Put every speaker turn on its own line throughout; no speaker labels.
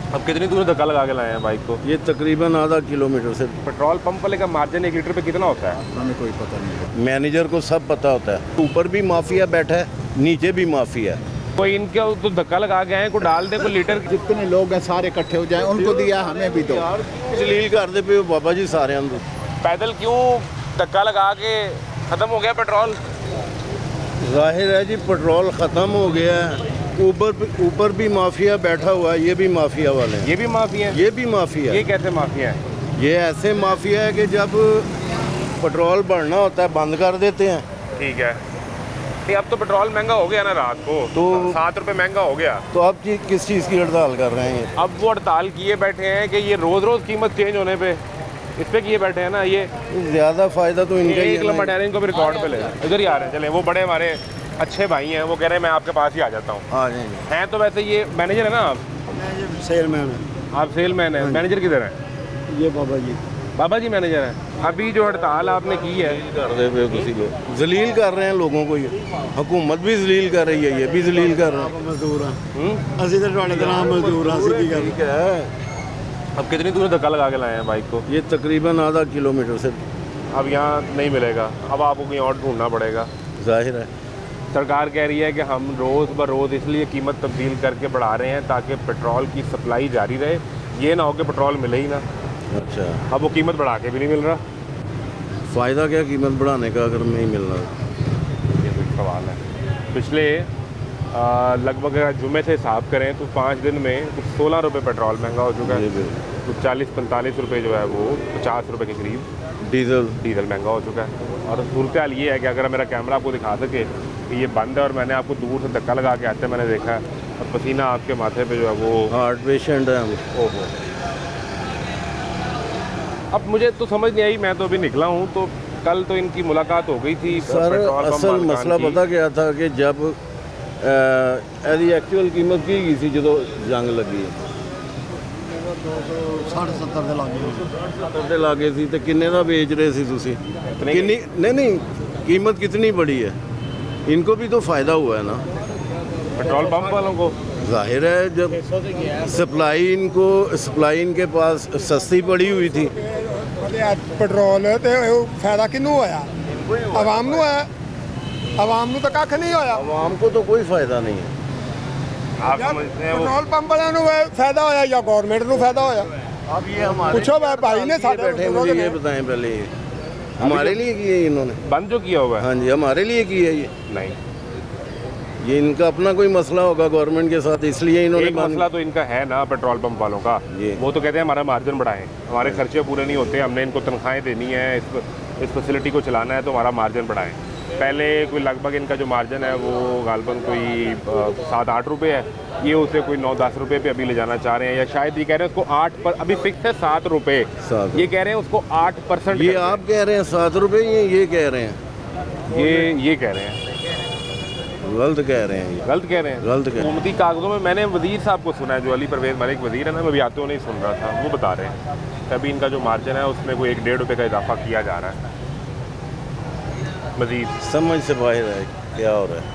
अब कितनी दूर धक्का लगा के लाए हैं बाइक को?
ये तकरीबन आधा किलोमीटर से।
पेट्रोल पंप वाले का मार्जिन 1 लीटर पे कितना होता है?
हमें कोई पता नहीं।
मैनेजर को सब पता होता है, ऊपर भी माफिया बैठा है, नीचे भी माफिया है।
कोई इनके तो धक्का लगा के आए, कोई डाल दे, कोई लीटर
जितने लोग हैं सारे इकट्ठे हो जाएं, उनको दिया हमें भी दो।
जलील कर दे पे बाबा जी सारे अंदर।
पैदल क्यों धक्का लगा के ख़त्म हो गया पेट्रोल?
जाहिर है जी पेट्रोल ख़त्म हो गया है। ऊपर भी माफिया बैठा हुआ है, ये भी माफिया वाले हैं।
ये भी माफिया है?
ये भी माफिया
ये
है।
कैसे माफिया है?
ये ऐसे माफिया है कि जब पेट्रोल बढ़ना होता है बंद कर देते हैं।
ठीक है, नहीं अब तो पेट्रोल महंगा हो गया ना, रात को
तो
7 रुपये महंगा हो गया।
तो अब किस चीज़ की हड़ताल कर रहे हैं?
अब वो हड़ताल किए बैठे हैं कि ये रोज़ रोज़ कीमत चेंज होने पे इस पे किए बैठे हैं ना। ये
ज़्यादा फ़ायदा तो इनका ही
एक
है
लम्बा
ना।
ठहरे, इनको भी रिकॉर्ड पे ले इधर ही आ रहे हैं। चले, वो बड़े हमारे अच्छे भाई हैं, वो कह रहे हैं मैं आपके पास ही आ जाता हूँ।
आ जाएंगे।
हैं तो वैसे ये मैनेजर है ना आप?
सेलमैन है।
आप सेलमैन है, मैनेजर किधर है?
ये बाबा जी।
बाबा जी मैनेजर है। अभी जो हड़ताल आपने की है,
कर दे पे किसी को जलील कर रहे हैं लोगों को। ये हुकूमत भी जलील कर रही है, ये भी जलील कर रहे हैं।
मजदूर हैं ਅਸੀਂ ਤਾਂ ਤੁਹਾਡੇ ਤਰ੍ਹਾਂ ਮਜ਼ਦੂਰ ਹਾਂ, ਸਿੱਧੀ ਗੱਲ।
ठीक है।
अब कितनी दूर धक्का लगा के लाए हैं बाइक को?
ये तकरीबन आधा किलोमीटर से।
अब यहाँ नहीं मिलेगा, अब आपको कहीं और ढूंढना पड़ेगा।
जाहिर है
सरकार कह रही है कि हम रोज़ ब रोज़ इसलिए कीमत तब्दील करके बढ़ा रहे हैं ताकि पेट्रोल की सप्लाई जारी रहे, ये ना हो कि पेट्रोल मिले ही ना।
अच्छा,
अब वो कीमत बढ़ा के भी नहीं मिल रहा।
फ़ायदा क्या कीमत बढ़ाने का अगर नहीं मिल रहा?
ये तो एक सवाल है। पिछले लगभग जुमे से हिसाब करें तो 5 दिन में कुछ 16 रुपये पेट्रोल महंगा हो चुका है, कुछ 40-45 रुपये जो है वो 50 रुपये के करीब डीजल महंगा हो चुका है। और सूरत हाल ये है कि अगर मेरा कैमरा आपको दिखा सके कि ये बंद है और मैंने आपको दूर से धक्का लगा के आते मैंने देखा है और पसीना आपके माथे पे जो है वो।
हार्ट पेशेंट है हम।
ओहो, अब मुझे तो समझ नहीं आई, मैं तो अभी निकला हूँ। तो कल तो इनकी मुलाकात हो गई थी
सर
पेट्रोल पंप
असल
मालिकान
मसला
की।
पता क्या था कि जब ਇਹਦੀ ਐਕਚੁਅਲ ਕੀਮਤ ਕੀ ਗਈ ਸੀ ਜਦੋਂ ਜੰਗ ਲੱਗੀ?
70 ਦੇ ਲੱਗੇ।
70 ਦੇ ਲਾਗੇ ਸੀ ਤੇ ਕਿੰਨੇ ਦਾ ਵੇਚ ਰਹੇ ਸੀ ਤੁਸੀਂ? कितनी नहीं कीमत कितनी बढ़ी है? इनको भी तो फ़ायदा हुआ है ना।
पेट्रोल पंप वालों को
जाहिर है जब सप्लाई इनके पास सस्ती पड़ी हुई थी।
पेट्रोल तो फायदा किनू होया? आवाम नू होया। आवाम नू तो कख नहीं होया।
आवाम को तो कोई फ़ायदा नहीं है।
आप समझते हैं वो
पेट्रोल पंप वालों नू फायदा होया या गवर्नमेंट नू फायदा होया?
अब ये हमारे
पूछो भाई ने साढ़े
बैठे, मुझे ये बताएं पहले, ये हमारे लिए किए इन्होंने?
बंद जो किया हुआ है?
हाँ जी, हमारे लिए किया ये।
नहीं,
ये इनका अपना कोई मसला होगा गवर्नमेंट के साथ, इसलिए इन्होंने
एक मसला तो इनका है ना पेट्रोल पंप वालों का। वो तो कहते हैं हमारा मार्जिन बढ़ाएं, हमारे खर्चे पूरे नहीं होते, हमने इनको तनख्वाहें देनी है, इस फैसिलिटी को चलाना है तो हमारा मार्जिन बढ़ाएं। पहले कोई लगभग इनका जो मार्जिन है वो गालबन कोई 7-8 रुपये है, ये उसे कोई 9-10 रुपये पे अभी ले जाना चाह रहे हैं, या शायद ये कह रहे हैं उसको 8 पर, अभी फिक्स है 7 रुपये, ये कह रहे हैं उसको 8%।
ये आप कह रहे हैं 7 रुपये, ये कह रहे हैं,
ये कह रहे हैं,
गलत कह रहे हैं,
गलत कह रहे हैं।
गलत कह।
हुकूमती कागज़ों में मैंने वज़ीर साहब को सुना है, जो अली परवेज़ मलिक वज़ीर है ना, मैं भी आते हुए नहीं सुन रहा था, वो बता रहे हैं कि अभी इनका जो मार्जिन है उसमें कोई 1-1.5 रुपये का इजाफा किया जा रहा है मज़ीद।
समझ से बाहर है क्या हो रहा है,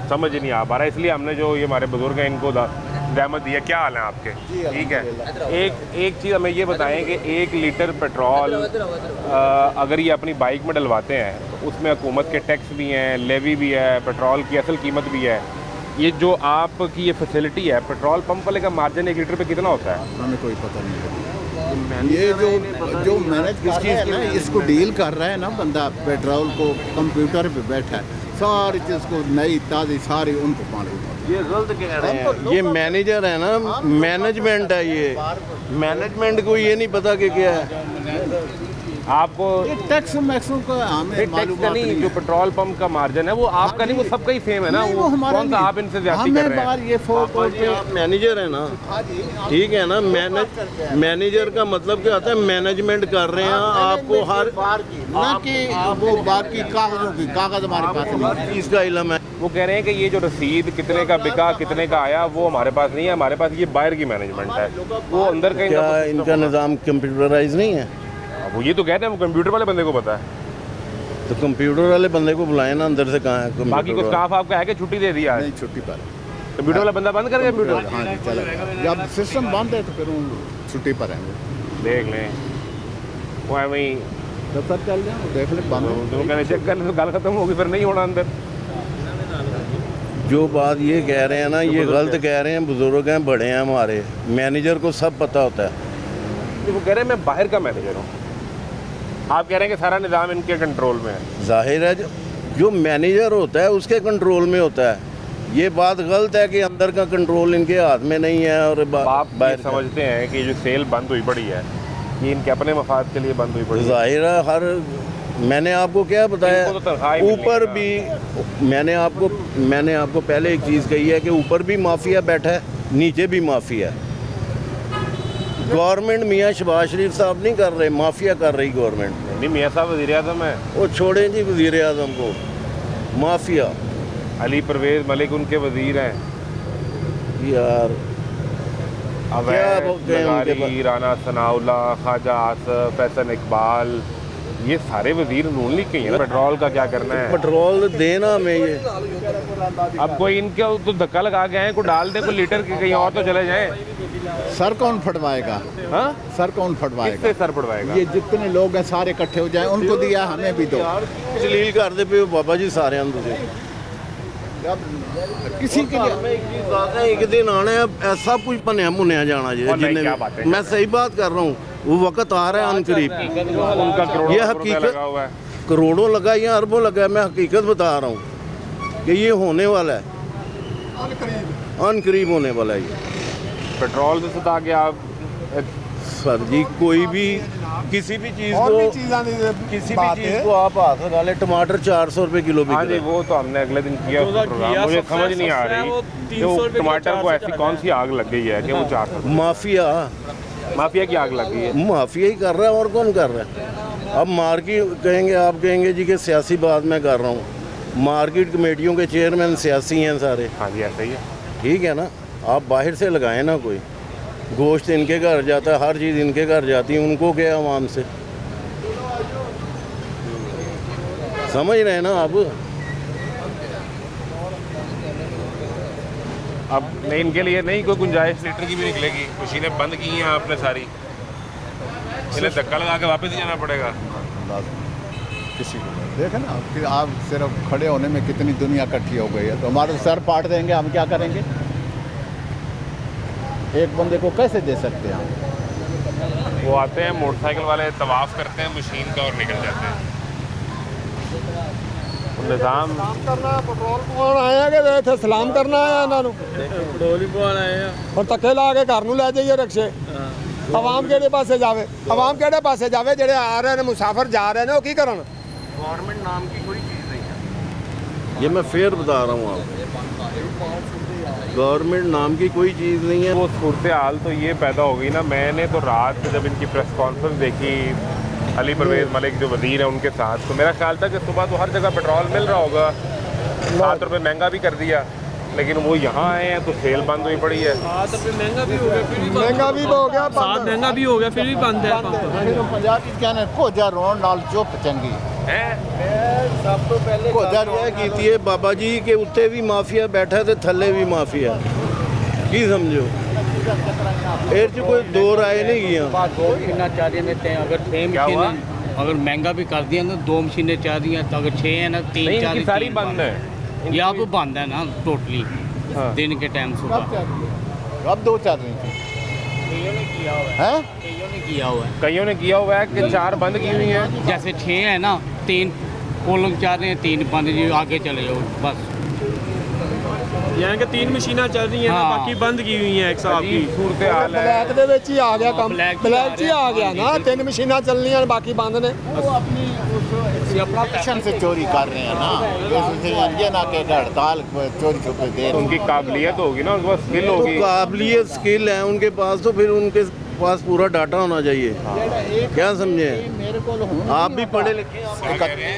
समझ ही नहीं आ पा रहा है, इसलिए हमने जो ये हमारे बुजुर्ग हैं इनको रहमत दी है। क्या हाल है आपके? ठीक है। एक चीज़ हमें ये बताएं कि 1 लीटर पेट्रोल अगर ये अपनी बाइक में डलवाते हैं तो उसमें हुकूमत के टैक्स भी हैं, लेवी भी है, पेट्रोल की असल कीमत भी है। ये जो आपकी ये फैसिलिटी है, पेट्रोल पंप वाले का मार्जिन 1 लीटर पे कितना होता है?
हमें कोई पता नहीं है। ये जो मैनेज कर रहा है ना, इसको डील कर रहा है ना बंदा, पेट्रोल को कंप्यूटर पे बैठा है, सारी चीज़ को नई ताज़ी सारी उनको मालूम है।
ये गलत कह रहे हैं। ये मैनेजर है ना, मैनेजमेंट है ये, मैनेजमेंट को ये नहीं पता कि क्या है।
आपको
टैक्स मैक्सिमम का हमें
टैक्स
मालूम
का नहीं, जो पेट्रोल पंप का मार्जिन है वो आपका नहीं, वो सबका ही सेम है ना। वो कौन सा आप इनसे ज्यादती कर रहे हैं?
ये
आप मैनेजर है ना, ठीक है ना। मैनेजर का मतलब क्या होता है? मैनेजमेंट कर रहे हैं आपको हर
ना कि वो बाकी कागजों की कागज हमारे पास नहीं,
चीज़ का इल्म है।
वो कह रहे हैं कि ये जो रसीद कितने का बिका, कितने का आया, वो हमारे पास नहीं है, हमारे पास ये बाहर की मैनेजमेंट है, वो अंदर कहीं
क्या इनका निज़ाम कंप्यूटराइज नहीं है?
वो ये तो कहते हैं वो कंप्यूटर वाले बंदे को पता है।
तो कंप्यूटर वाले बंदे को बुलाए ना अंदर से, कहाँ है
बाकी को स्टाफ आपका है कि छुट्टी दे दिया है?
नहीं छुट्टी पर
कंप्यूटर वाला बंदा बंद कर गया कंप्यूटर?
हाँ जी चलेगा। जब सिस्टम बंद है तो फिर वो छुट्टी पर हैं
देख लें वो है वही
तो सर चल जाए देख ले बंद हो।
जो कहने चेक कर ले तो गल खत्म होगी, फिर नहीं होना अंदर।
जो बात ये कह रहे हैं ना, ये गलत कह रहे हैं, बुजुर्ग हैं, बड़े हैं हमारे, मैनेजर को सब पता होता है।
कि वो कह रहे हैं मैं बाहर का मैनेजर हूँ, आप कह रहे हैं कि सारा निज़ाम इनके कंट्रोल में है।
जाहिर है जो मैनेजर होता है उसके कंट्रोल में होता है। ये बात गलत है कि अंदर का कंट्रोल इनके हाथ में नहीं है। और
आप ये
बाहर
समझते हैं कि जो सेल बंद हुई पड़ी है ये इनके अपने मफाद के लिए बंद हुई पड़ी है?
जाहिर है हर मैंने आपको क्या बताया,
इनको तो तनख्वाह ही
ऊपर
मिलेगा।
भी मैंने आपको पहले एक चीज़ कही है कि ऊपर भी माफिया बैठा है, नीचे भी माफिया है। गवर्नमेंट मियाँ शहबाज शरीफ साहब नहीं कर रहे, माफिया कर रही गवर्नमेंट।
नहीं, मियाँ साहब वज़ीर आज़म है।
वो छोड़ें जी वज़ीर आज़म को, माफिया
अली परवेज़ मलिक उनके वज़ीर हैं।
यार
अवैध
वो कहें उनके
लगारी, राना सनाउल्लाह, ख्वाजा आसफ, फैसल इकबाल, ये सारे वज़ीर नून लीग के ही हैं ना। पेट्रोल का क्या करना है?
पेट्रोल देना हमें ये
अब कोई इनके तो धक्का लगा के हैं, कोई डाल दे, कोई लीटर के कहीं और तो चले जाएं।
सर कौन फटवाएगा?
हाँ,
सर कौन फटवाएगा?
किससे सर पड़वाएगा?
ये जितने लोग हैं सारे इकट्ठे हो जाएं, उनको दिया हमें भी दो।
जलील करते पे बाबा जी सारे अंदर
किसी के लिए
एक दिन आना है, ऐसा कुछ बनया मुनया जाना
और नहीं,
जितने
क्या बात है।
मैं सही बात कर रहा हूँ, वो वक्त आ रहा है अनकरीब।
उनका करोड़ों
ये
रुपया
हकीकत
लगा हुआ है।
करोड़ों लगा या अरबों लगा है, मैं हकीकत बता रहा हूँ कि ये होने वाला है, अनकरीब होने वाला है ये।
पेट्रोल से सता के आप
सर जी कोई भी किसी भी चीज़
और भी
को
चीज़ां दी
किसी भी
बात
चीज़
है।
को आप हाथ लगा ले, टमाटर 400 रुपये किलो बिक
हाँ
रहा
जी,
है।
वो तो हमने अगले दिन किया उसका प्रोग्राम। मुझे समझ नहीं आ रही कि वो टमाटर को ऐसी कौन सी आग लग गई है कि वो 400।
माफिया
माफिया की आग लग गई है।
माफिया ही कर रहा है, और कौन कर रहा है? अब मार्केट कहेंगे, आप कहेंगे जी कि सियासी बात मैं कर रहा हूँ, मार्केट कमेटियों के चेयरमैन सियासी हैं सारे,
हाँ जी, ऐसा ही है।
ठीक है ना। आप बाहर से लगाएं ना, कोई गोश्त इनके घर जाता है, हर चीज़ इनके घर जाती है, उनको क्या आवाम से? समझ रहे हैं ना आप?
अब नहीं, इनके लिए नहीं कोई गुंजाइश लीटर की भी निकलेगी। मशीनें बंद की हैं आपने सारी, इन्हें धक्का लगा के वापस ही जाना पड़ेगा।
किसी को देखें ना कि आप सिर्फ खड़े होने में कितनी दुनिया इकट्ठी हो गई है, तो हमारे सर पाट देंगे, हम क्या करेंगे? एक बंदे को कैसे दे सकते हैं हम?
वो आते हैं मोटरसाइकिल वाले, तवाफ करते हैं मशीन का और निकल जाते हैं। निज़ाम
करना पेट्रोल पवाउण आए हैं कि इत्थे सलाम करना आया ਇਹਨਾਂ ਨੂੰ
ਪੈਟਰੋਲ ਹੀ ਪਵਾਉਣ ਆਏ ਆ।
ਹੁਣ ਧੱਕੇ ਲਾ ਕੇ ਘਰ ਨੂੰ ਲੈ ਜਾਈਏ ਰਕਸ਼ੇ। ਆਵਾਮ ਕਿਹੜੇ ਪਾਸੇ ਜਾਵੇ? ਆਵਾਮ ਕਿਹੜੇ ਪਾਸੇ ਜਾਵੇ? ਜਿਹੜੇ ਆ ਰਹੇ ਨੇ ਮੁਸਾਫਰ ਜਾ ਰਹੇ ਨੇ ਉਹ ਕੀ ਕਰਨ?
गवर्नमेंट नाम की कोई चीज़ नहीं है।
ये मैं फिर बता रहा हूँ आपको, गवर्नमेंट नाम की कोई चीज़ नहीं है।
वो सूरत हाल तो ये पैदा हो गई ना। मैंने तो रात जब इनकी प्रेस कॉन्फ्रेंस देखी अली परवेज़ मलिक जो वज़ीर है उनके साथ, तो मेरा ख्याल था कि सुबह तो हर जगह पेट्रोल मिल रहा होगा, 7 रुपये महंगा भी कर दिया, लेकिन वो यहाँ आए हैं तो सेल बंद हुई पड़ी है।
7 रुपये महंगा भी हो गया, फिर भी
ਮਹਿੰਗਾ ਵੀ ਹੋ ਗਿਆ
7 महंगा भी हो गया, फिर भी बंद है पंप।
फिर पंजाबी कहने कोजा रोन नाल चुप चंगी
सब तो पहले
कोजा
यह कीती है बाबा जी के उत्ते भी माफिया बैठा ते थल्ले भी माफिया, की समझो एर च कोई दो राय नहीं गया।
2 मशीनें चाह रही हैं, अगर 6
क्या हुआ?
मशीनें अगर महंगा भी कर दिया ना, 2 मशीनें चाह रही हैं, तो अगर 6 है ना 3
नहीं,
चाह
इनकी
रही
सारी
3
बंद है।
ये आप बंद है ना टोटली
हाँ।
दिन के टाइम
कब
सुबह।
चल रही है? अब 2 चल रही थी
कईयों ने किया हुआ है,
हैं?
कईयों ने किया हुआ है।
कईयों ने किया हुआ है कि 4 बंद की हुई हैं।
जैसे 6 है ना, 3 कोलम चाह रहे हैं, 3 बंद, जी आगे चले जाओ बस।
यानी कि 3 मशीनें चल रही हैं ना,
हाँ।
बाकी बंद की हुई हैं एक साहब की।
अजीब सूरत हाल है।
ਬਲੈਕ ਦੇ ਵਿੱਚ ਹੀ ਆ ਗਿਆ ਕੰਮ।
ਬਲੈਕ 'ਚ
ਬਲੈਕ 'ਚ ਹੀ ਆ ਗਿਆ ਨਾ। 3 ਮਸ਼ੀਨਾਂ ਚੱਲਣੀਆਂ ਬਾਕੀ ਬੰਦ ਨੇ।
वो अपनी अपना मिशन से चोरी कर रहे हैं ना, ये ना कि हड़ताल चोरी छुपे दे
तो
रहे
उनकी काबिलियत होगी ना, उनके पास स्किल
तो
होगी।
काबिलियत स्किल है उनके पास, तो फिर उनके पास पूरा डाटा होना चाहिए। क्या समझे?
मेरे को
आप भी पढ़े लिखे हैं,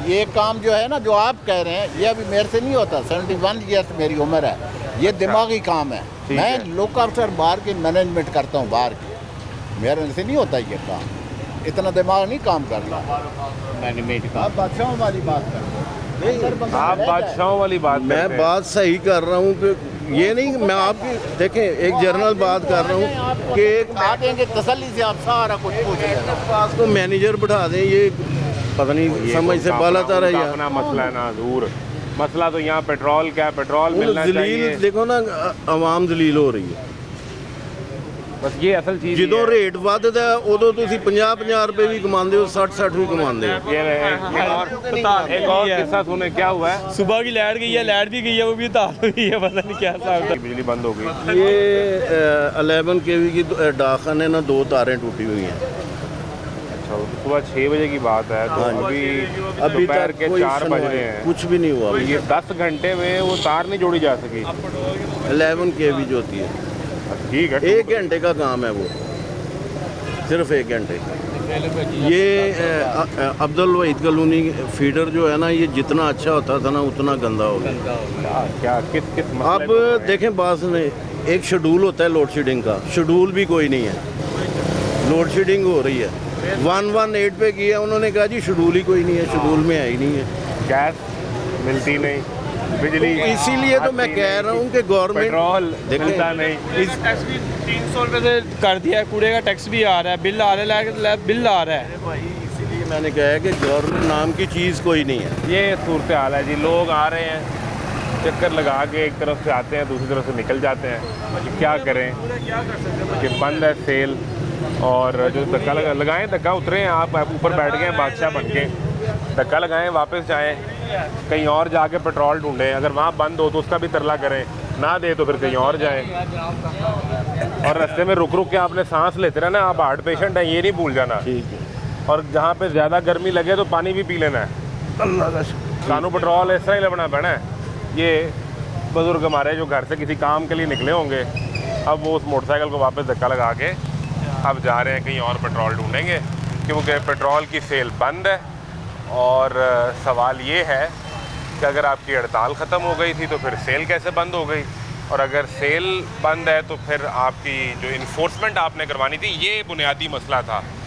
ये काम जो है ना जो आप कह रहे हैं, ये अभी मेरे से नहीं होता। 71 ईयर्स मेरी उम्र है, ये दिमागी काम है।
ठीक
मैं
है।
लोक अफसर बाहर की मैनेजमेंट करता हूँ, बाहर की, मेरे से नहीं होता ये काम, इतना दिमाग नहीं काम करना।
मैनेजमेंट का
आप बादशाहों वाली बात कर रहे हैं।
आप बादशाहों वाली बात
मैं
करते हैं।
बात सही कर रहा हूँ कि ये नहीं, मैं आपकी देखें एक जनरल बात कर रहा हूँ कि एक
आ देंगे तसल्ली से, आप सारा कुछ पूछ लेना।
पास को मैनेजर बिठा दें, ये पता नहीं समझ से बाला तारा
उनका
यार।
अपना मसला है ना दूर। मसला तो यहाँ पेट्रोल क्या है, पेट्रोल मिलना चाहिए।
जलील देखो ना, आवाम जलील हो रही है।
बस ये असल चीज़
ਜਦੋਂ ਰੇਟ ਵੱਧਦਾ ਉਦੋਂ ਤੁਸੀਂ 50-50 ਰੁਪਏ ਵੀ ਕਮਾਉਂਦੇ ਹੋ, 60-60 ਵੀ ਕਮਾਉਂਦੇ ਹੋ।
एक और किस्सा सुने, क्या हुआ है?
सुबह की लाइट गई है, लाइट भी गई है, वो भी तार हुई है, पता नहीं क्या हिसाब।
बिजली बंद हो गई।
ये 11 kV की डाकन है ना, 2 तारें टूटी हुई हैं।
अच्छा, तो सुबह 6 बजे की बात है, तो
हाँ जी।
अभी
अभी
दोपहर
तक
के
कोई
4 बज रहे हैं,
कुछ भी नहीं हुआ।
तो ये 10 घंटे में वो तार नहीं जोड़ी जा सकी।
11 kV जो होती है,
ठीक है,
1 घंटे का काम है वो, सिर्फ 1 घंटे। ये अब्दुल वहीद कॉलोनी फीडर जो है ना, ये जितना अच्छा होता था ना उतना गंदा हो गया।
क्या किस किस मसले
अब
को है?
देखें बात में एक शेड्यूल होता है लोड शेडिंग का, शेड्यूल भी कोई नहीं है। लोड शेडिंग हो रही है, 118 पे किया, उन्होंने कहा जी शेड्यूल ही कोई नहीं है, शेड्यूल में है ही नहीं है।
गैस मिलती नहीं, बिजली
इसीलिए तो मैं
आती
कह
नहीं,
रहा हूँ कि गवर्नमेंट
पेट्रोल
देखें,
मिलता नहीं।
टैक्स भी 300 रुपये से कर दिया है, कूड़े का टैक्स भी आ रहा है, बिल आ रहा है, बिल आ रहा है।
इसीलिए मैंने कहा है कि गवर्नमेंट नाम की चीज़ कोई नहीं है।
ये सूरत हाल है जी। लोग आ रहे हैं, चक्कर लगा के एक तरफ से आते हैं, दूसरी तरफ से निकल जाते हैं। क्या करें कि बंद है सेल, और जो धक्का लगाएं, धक्का उतरे हैं, आप ऊपर बैठ गए हैं बादशाह बन के, धक्का लगाएं, वापस जाएं, कहीं और जाके पेट्रोल ढूंढें। अगर वहाँ बंद हो तो उसका भी तरला करें, ना दे तो फिर कहीं और जाएं। और रास्ते में रुक रुक के आपने सांस लेते रहना। आप हार्ट पेशेंट हैं, ये नहीं भूल जाना।
ठीक है,
और जहाँ पे ज़्यादा गर्मी लगे तो पानी भी पी लेना है।
अल्लाह का शुक्र।
कानू पेट्रोल इस तरह ही लगना पैना है। ये बुज़ुर्ग हमारे जो घर से किसी काम के लिए निकले होंगे, अब वो उस मोटरसाइकिल को वापस धक्का लगा के अब जा रहे हैं, कहीं और पेट्रोल ढूंढेंगे, क्योंकि पेट्रोल की सेल बंद है। और सवाल ये है कि अगर आपकी हड़ताल ख़त्म हो गई थी तो फिर सेल कैसे बंद हो गई, और अगर सेल बंद है तो फिर आपकी जो इन्फोर्समेंट आपने करवानी थी, ये बुनियादी मसला था।